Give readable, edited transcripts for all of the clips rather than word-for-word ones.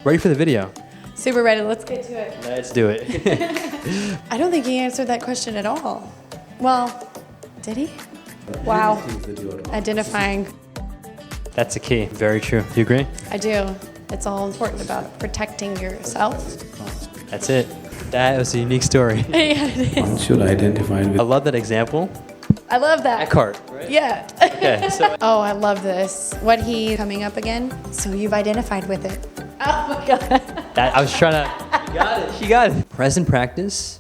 Ready for the video? Super ready, let's get to it. Let's do it. I don't think he answered that question at all. Well, did he? Wow. Identifying. That's the key. Very true. Do you agree? I do. It's all important about protecting yourself. That's it. That was a unique story. Yeah, it is. Once you're identified with... I love that example. I love that. Eckhart, right? Yeah. Okay, so Oh, I love this. What he coming up again? So you've identified with it. Oh my God. that I was trying to. You got it. She got it. Present practice.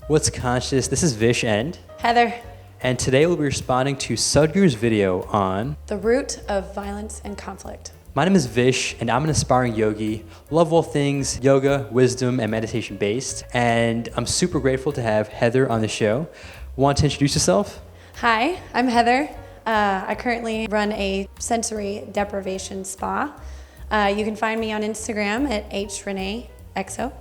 What's conscious? This is Vish and Heather, and today we'll be responding to Sadhguru's video on. the root of violence and conflict. My name is Vish, and I'm an aspiring yogi. Love all things yoga, wisdom, and meditation based. And I'm super grateful to have Heather on the show. Want to introduce yourself? Hi, I'm Heather. I currently run a sensory deprivation spa. You can find me on Instagram at hreneexo.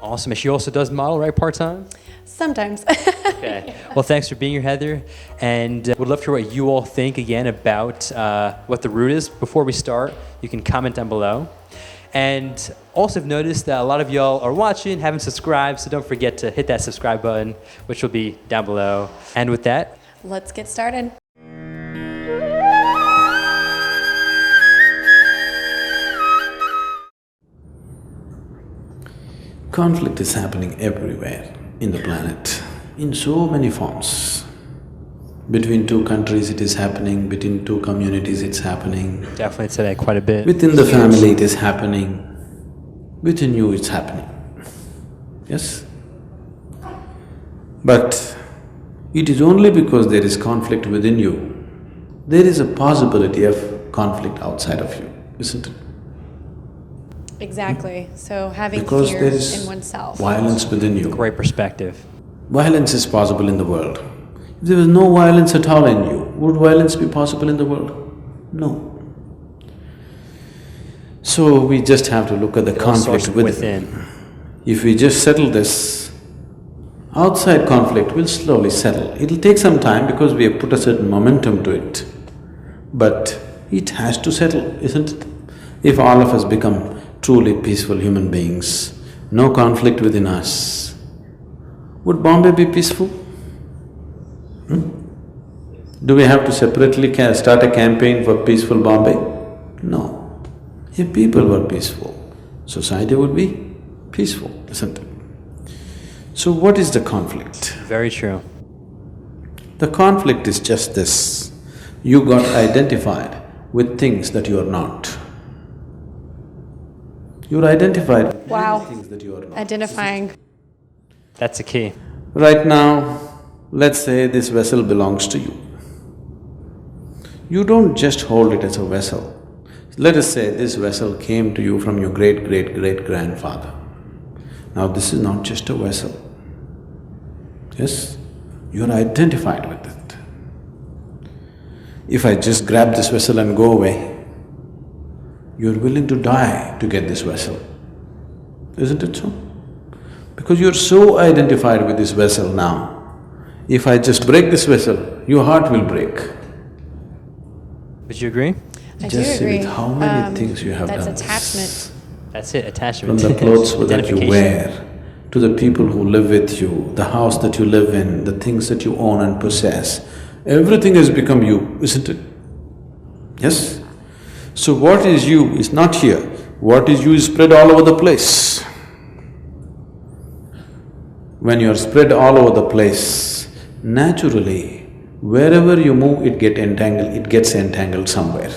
Awesome. And she also does model, right, part-time? Sometimes. Okay. Well, thanks for being here, Heather. And would love to hear what you all think again about what the root is. Before we start, you can comment down below. And also have noticed that a lot of y'all are watching, haven't subscribed, so don't forget to hit that subscribe button, which will be down below. And with that, Let's get started. Conflict is happening everywhere in the planet, in so many forms. Between two countries it is happening, between two communities it's happening. definitely today quite a bit. Within the family it is happening, within you it's happening. Yes? But it is only because there is conflict within you, there is a possibility of conflict outside of you, isn't it? Exactly. So having Because fear there is in oneself. violence within you. Great perspective. Violence is possible in the world. If there was no violence at all in you, would violence be possible in the world? No. So we just have to look at the conflict within. If we just settle this, outside conflict will slowly settle. It'll take some time because we have put a certain momentum to it. But it has to settle, isn't it? If all of us become truly peaceful human beings, no conflict within us, would Bombay be peaceful? Do we have to separately start a campaign for peaceful Bombay? No. If people were peaceful, society would be peaceful, isn't it? So what is the conflict? Very true. The conflict is just this: you got identified with things that you are not. You're identified with Wow. many things that you are not. Identifying. That's the key. Right now, let's say this vessel belongs to you. You don't just hold it as a vessel. Let us say this vessel came to you from your great-great-great-grandfather. Now this is not just a vessel. Yes? You're identified with it. If I just grab this vessel and go away, you're willing to die to get this vessel, isn't it so? Because you're so identified with this vessel now, if I just break this vessel, your heart will break. Would you agree? I Just do see agree. with how many things you have That's done. attachment. That's it, attachment. From the clothes that you Identification. wear, to the people who live with you, the house that you live in, the things that you own and possess, everything has become you, isn't it? Yes? So what is you is not here, what is you is spread all over the place. When you're spread all over the place, naturally, wherever you move, it gets entangled somewhere.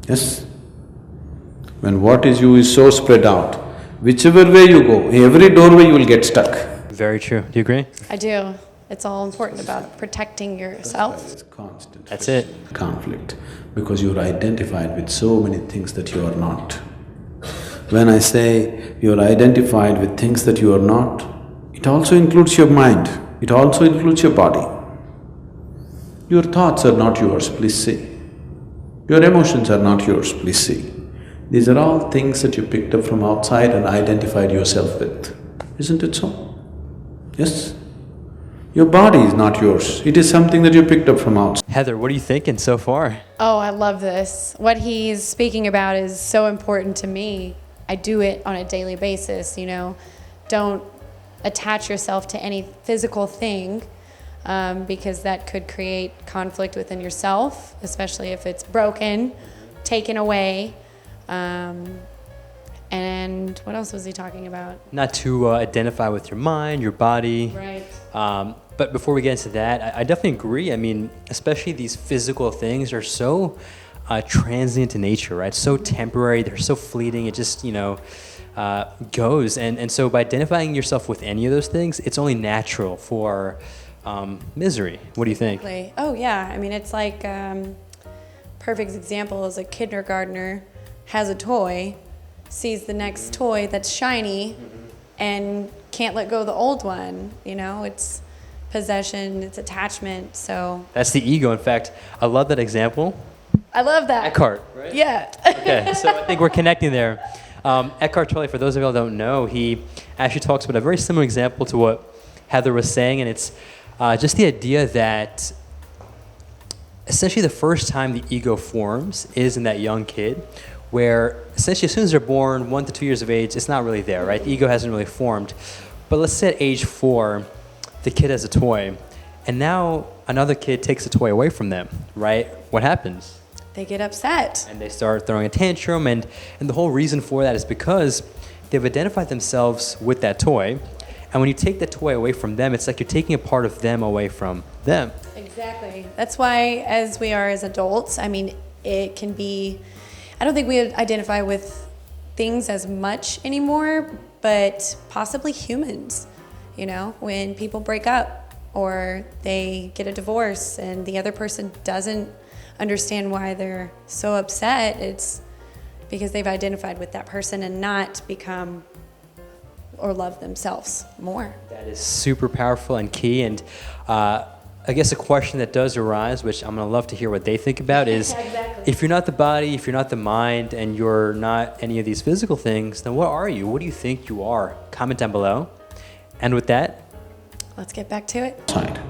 Yes? When what is you is so spread out, whichever way you go, every doorway you will get stuck. Very true. Do you agree? I do. It's all important about protecting yourself. It's constant. That's it. Conflict, because you're identified with so many things that you are not. When I say you're identified with things that you are not, it also includes your mind, it also includes your body. Your thoughts are not yours, please see. Your emotions are not yours, please see. These are all things that you picked up from outside and identified yourself with, isn't it so? Yes? Your body is not yours. It is something that you picked up from outside. Heather, what are you thinking so far? Oh, I love this. What he's speaking about is so important to me. I do it on a daily basis, you know. Don't attach yourself to any physical thing because that could create conflict within yourself, especially if it's broken, taken away. And what else was he talking about? Not to identify with your mind, your body. Right. But before we get into that, I definitely agree. I mean, especially these physical things are so transient in nature, right? So temporary, they're so fleeting, it just, you know, goes. And so by identifying yourself with any of those things, it's only natural for misery. What do you think? Exactly. Oh, yeah. I mean, it's like, perfect example is a kindergartner has a toy, sees the next toy that's shiny, and can't let go of the old one. You know, it's possession, it's attachment. So That's the ego. In fact, I love that example. I love that. Eckhart, right? Yeah. Okay, so I think we're connecting there. Eckhart Tolle, for those of you who don't know, he actually talks about a very similar example to what Heather was saying, and it's just the idea that essentially the first time the ego forms is in that young kid, where essentially as soon as they're born, 1 to 2 years of age, it's not really there, right? The ego hasn't really formed. But let's say at age 4, the kid has a toy, and now another kid takes the toy away from them, right? What happens? They get upset. And they start throwing a tantrum, and the whole reason for that is because they've identified themselves with that toy, and when you take that toy away from them, it's like you're taking a part of them away from them. Exactly. That's why, as we are as adults, I mean, it can be, I don't think we identify with things as much anymore, but possibly humans. You know, when people break up or they get a divorce and the other person doesn't understand why they're so upset, it's because they've identified with that person and not become or love themselves more. That is super powerful and key. And I guess a question that does arise, which I'm going to love to hear what they think about, is Exactly. if you're not the body, if you're not the mind, and you're not any of these physical things, then what are you? What do you think you are? Comment down below. And with that, Let's get back to it. Outside.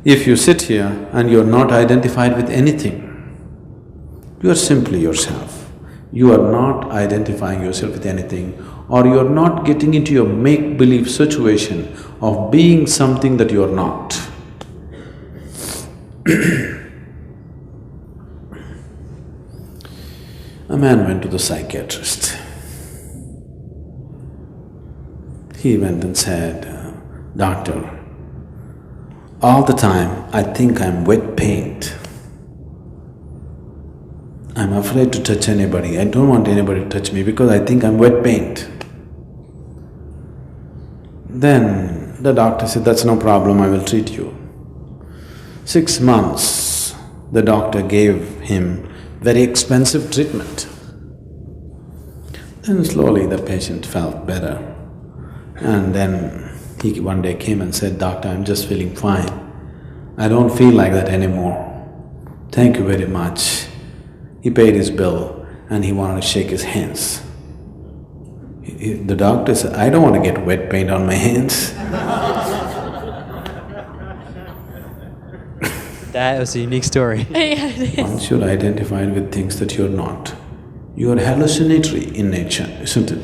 If you sit here and you're not identified with anything, you are simply yourself. You are not identifying yourself with anything, or you're not getting into your make-believe situation of being something that you're not. A man went to the psychiatrist. He went and said, "Doctor, all the time I think I'm wet paint. I'm afraid to touch anybody. I don't want anybody to touch me because I think I'm wet paint." Then the doctor said, "That's no problem, I will treat you." 6 months, the doctor gave him very expensive treatment. Then slowly the patient felt better. And then he one day came and said, "Doctor, I'm just feeling fine. I don't feel like that anymore. Thank you very much." He paid his bill and he wanted to shake his hands. The doctor said, "I don't want to get wet paint on my hands." that was a unique story. Once you're identified with things that you're not, you're hallucinatory in nature, isn't it?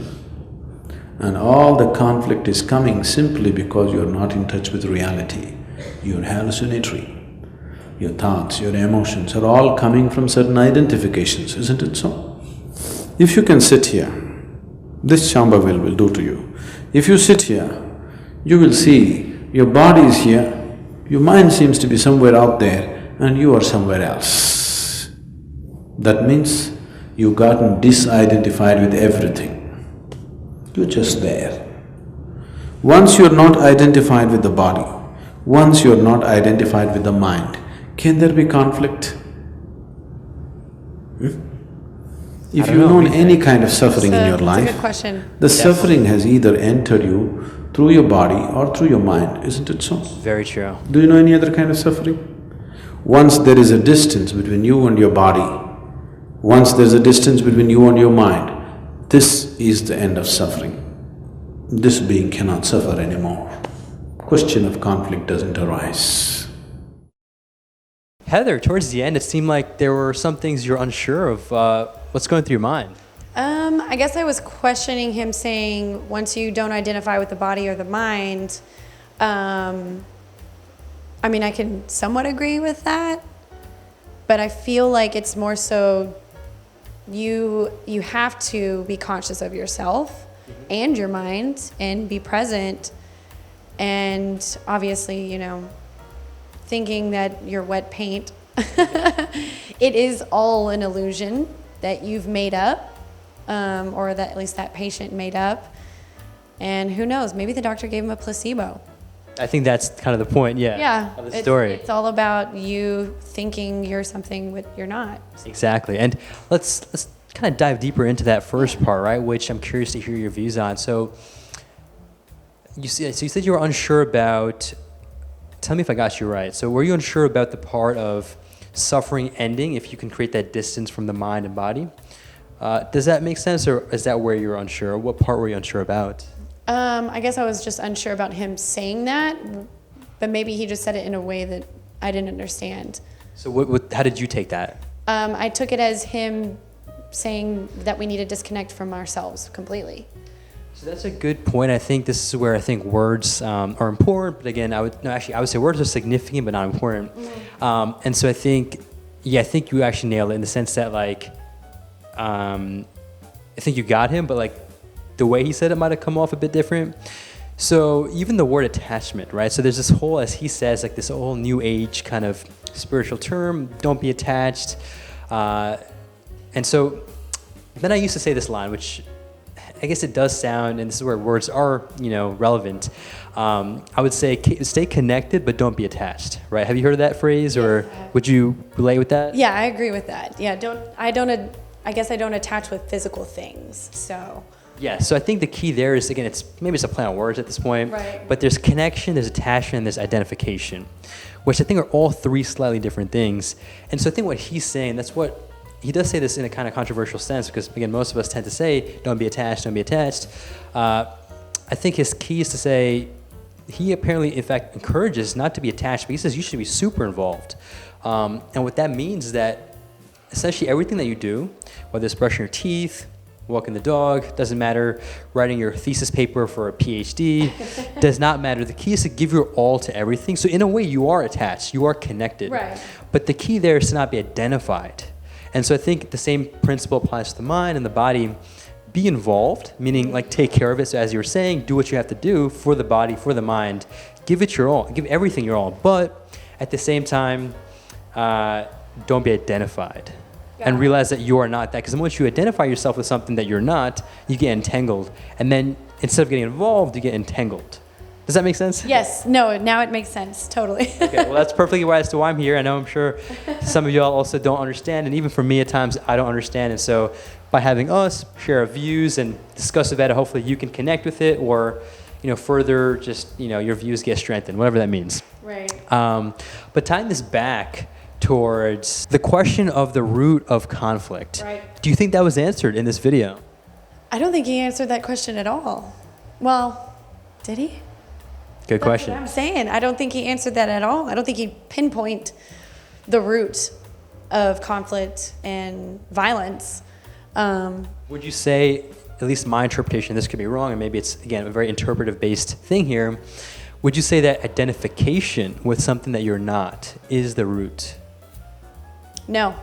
And all the conflict is coming simply because you're not in touch with reality. You're hallucinatory. Your thoughts, your emotions are all coming from certain identifications, isn't it so? If you can sit here, this Shambhavil will do to you. If you sit here, you will see your body is here, your mind seems to be somewhere out there, and you are somewhere else. That means you've gotten disidentified with everything. You're just there. Once you're not identified with the body, once you're not identified with the mind, can there be conflict? If you've known any kind of suffering in your That's a life, good question. the suffering has either entered you through your body or through your mind, isn't it so? Very true. Do you know any other kind of suffering? Once there is a distance between you and your body, once there's a distance between you and your mind, this is the end of suffering. This being cannot suffer anymore. question of conflict doesn't arise. Heather, towards the end, it seemed like there were some things you're unsure of. What's going through your mind? I guess I was questioning him saying once you don't identify with the body or the mind, I mean, I can somewhat agree with that, but I feel like it's more so you have to be conscious of yourself and your mind and be present, and obviously, you know, thinking that you're wet paint. It is all an illusion that you've made up, or that at least that patient made up. And who knows, maybe the doctor gave him a placebo. I think that's kind of the point, Yeah, of the story. It's all about you thinking you're something but you're not. Exactly. And let's kind of dive deeper into that first part, right? Which I'm curious to hear your views on. So you said you were unsure about, tell me if I got you right. So were you unsure about the part of suffering ending if you can create that distance from the mind and body? Does that make sense, or is that where you're unsure? What part were you unsure about? I guess I was just unsure about him saying that, but maybe he just said it in a way that I didn't understand. So how did you take that? I took it as him saying that we need to disconnect from ourselves completely. So that's a good point. I think this is where I think words are important, but again, I would say words are significant but not important. And so I think you actually nailed it in the sense that like, I think you got him, but like the way he said it might have come off a bit different. So even the word attachment, right? So there's this whole, as he says, like this whole new age kind of spiritual term, don't be attached. And so then I used to say this line, which I guess it does sound, and this is where words are, you know, relevant. I would say stay connected, but don't be attached, right? Have you heard of that phrase, or would you relate with that? Yeah, I agree with that. Yeah, I guess I don't attach with physical things, so. Yeah, so I think the key there is, again, maybe it's a play on words at this point, right. But there's connection, there's attachment, and there's identification, which I think are all three slightly different things. And so I think what he's saying, he does say this in a kind of controversial sense, because again, most of us tend to say, don't be attached, don't be attached. I think his key is to say, he apparently, in fact, encourages not to be attached, but he says you should be super involved. And what that means is that essentially everything that you do, whether it's brushing your teeth, walking the dog, doesn't matter, writing your thesis paper for a PhD, does not matter. The key is to give your all to everything. So in a way, you are attached, you are connected. Right. But the key there is to not be identified. And so I think the same principle applies to the mind and the body. Be involved, meaning like take care of it. So as you were saying, do what you have to do for the body, for the mind. Give it your all, give everything your all. But at the same time, don't be identified. And realize that you are not that. Because once you identify yourself with something that you're not, you get entangled. And then instead of getting involved, you get entangled. Does that make sense? Yes. No, now it makes sense. Totally. Okay, well, that's perfectly why as to why I'm here. I know I'm sure some of y'all also don't understand. And even for me, at times, I don't understand. And so by having us share our views and discuss about it, hopefully you can connect with it, or, you know, further just, you know, your views get strengthened, whatever that means. Right. But tying this back towards the question of the root of conflict. Right. Do you think that was answered in this video? I don't think he answered that question at all. Well, did he? Good question. That's what I'm saying. I don't think he answered that at all. I don't think he pinpoint the root of conflict and violence. Would you say, at least my interpretation, this could be wrong, and maybe it's, again, a very interpretive-based thing here, would you say that identification with something that you're not is the root? No,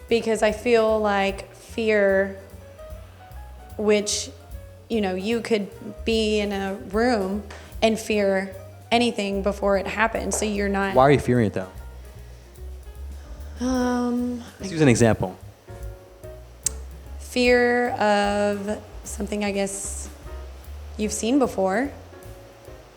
because I feel like fear, which, you know, you could be in a room and fear anything before it happens, so you're not. Why are you fearing it though? Let's use an example. Fear of something I guess you've seen before,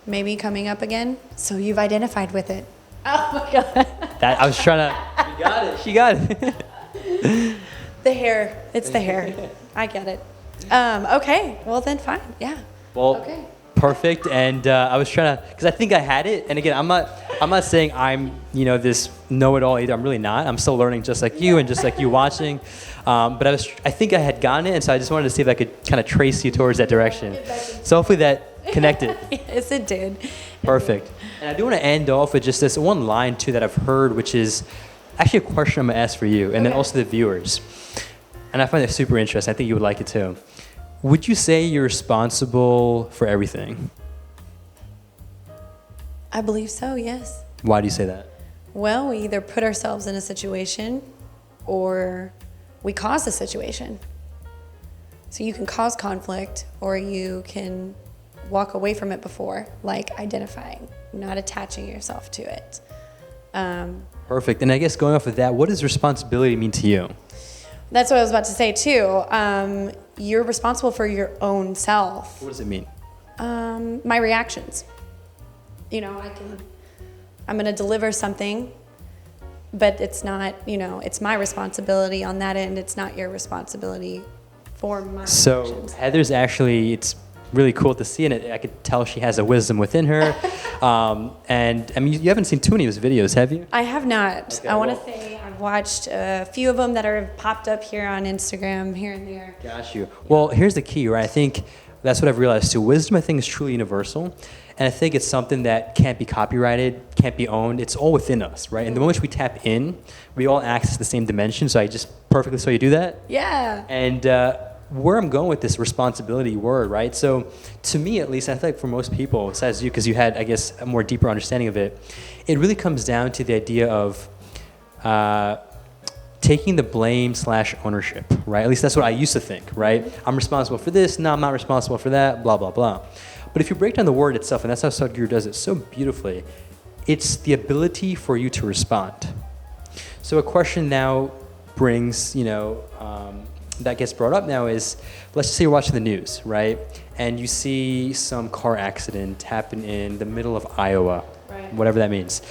maybe coming up again, so you've identified with it. Oh my God. That I was trying to. You got it. She got it. The hair. It's the hair. I get it. Okay. Well then, fine. Yeah. Well, okay. Perfect. And I was trying to, because I think I had it. And again, I'm not saying I'm, you know, this know-it-all either. I'm really not. I'm still learning, just like you and just like you watching. But I think I had gotten it, and so I just wanted to see if I could kind of trace you towards that direction. So hopefully that connected. Yes, it did. Perfect. And I do want to end off with just this one line too that I've heard, which is actually a question I'm gonna ask for you, and then also the viewers. And I find it super interesting. I think you would like it too. Would you say you're responsible for everything? I believe so, yes. Why do you say that? Well, we either put ourselves in a situation or we cause a situation. So you can cause conflict or you can walk away from it before, like identifying, not attaching yourself to it. Perfect. And I guess going off of that, what does responsibility mean to you? That's what I was about to say too. You're responsible for your own self. What does it mean? My reactions. You know, I'm going to deliver something, but it's not, you know, it's my responsibility on that end. It's not your responsibility for my reactions. Heather's actually, it's really cool to see, and I could tell she has a wisdom within her. And I mean, you haven't seen too many of his videos, have you? I have not. Okay, I want to say I've watched a few of them that are popped up here on Instagram, here and there. Got you. Well, here's the key, right? I think that's what I've realized too. Wisdom, I think, is truly universal. And I think it's something that can't be copyrighted, can't be owned. It's all within us, right? And the moment we tap in, we all access the same dimension. So I just perfectly saw you do that. Yeah. And where I'm going with this responsibility word, right? So to me, at least, I think for most people, besides you, because you had, I guess, a more deeper understanding of it, it really comes down to the idea of taking the blame / ownership, right? At least that's what I used to think, right? I'm responsible for this. No, I'm not responsible for that, blah, blah, blah. But if you break down the word itself, and that's how Sadhguru does it so beautifully, it's the ability for you to respond. So a question now brings, that gets brought up now is, let's just say you're watching the news, right? And you see some car accident happen in the middle of Iowa, Right. whatever that means.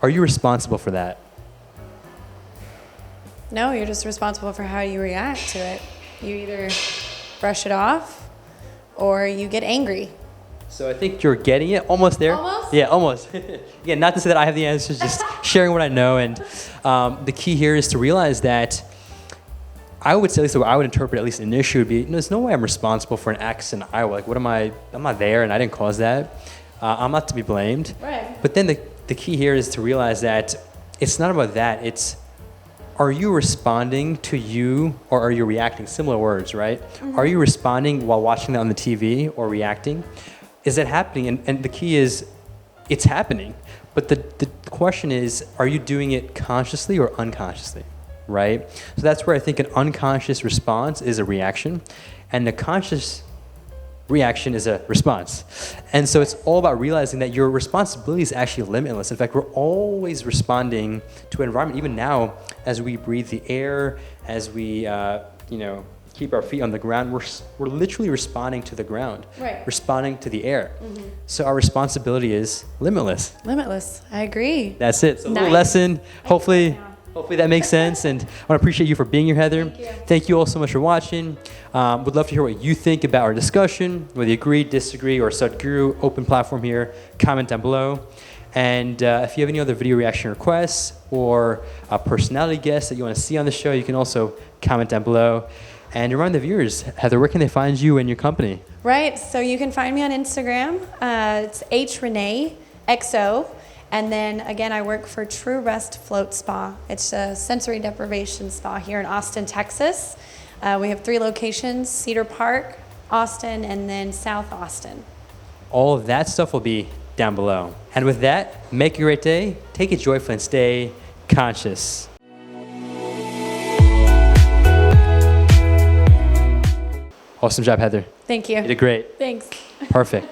Are you responsible for that? No, you're just responsible for how you react to it. You either brush it off or you get angry. So I think you're getting it, almost there. Almost? Yeah, almost. Again, not to say that I have the answers, just sharing what I know. And the key here is to realize that I would say, at least what I would interpret, at least initially, would be, there's no way I'm responsible for an accident in Iowa. Like, I'm not there and I didn't cause that. I'm not to be blamed. Right. But then the key here is to realize that it's not about that. It's, are you responding to you or are you reacting? Similar words, right? Mm-hmm. Are you responding while watching that on the TV or reacting? Is that happening? And the key is, it's happening. But the question is, are you doing it consciously or unconsciously, right? So that's where I think an unconscious response is a reaction, and the conscious reaction is a response. And so it's all about realizing that your responsibility is actually limitless. In fact, we're always responding to an environment, even now, as we breathe the air, as we, keep our feet on the ground, we're literally responding to the ground, Right. responding to the air. Mm-hmm. So our responsibility is limitless. Limitless. I agree. That's it. So a little Nice. lesson. Hopefully that makes sense. And I want to appreciate you for being here, Heather. Thank you all so much for watching. Would love to hear what you think about our discussion, whether you agree, disagree, or Sadhguru. Open platform here. Comment down below. And if you have any other video reaction requests or a personality guest that you want to see on the show, you can also comment down below. And remind the viewers, Heather, where can they find you and your company? Right. So you can find me on Instagram. It's HReneeXO. And then again, I work for True Rest Float Spa. It's a sensory deprivation spa here in Austin, Texas. We have 3 locations: Cedar Park, Austin, and then South Austin. All of that stuff will be down below. And with that, make a great day, take it joyful, and stay conscious. Awesome job, Heather. Thank you. You did great. Thanks. Perfect.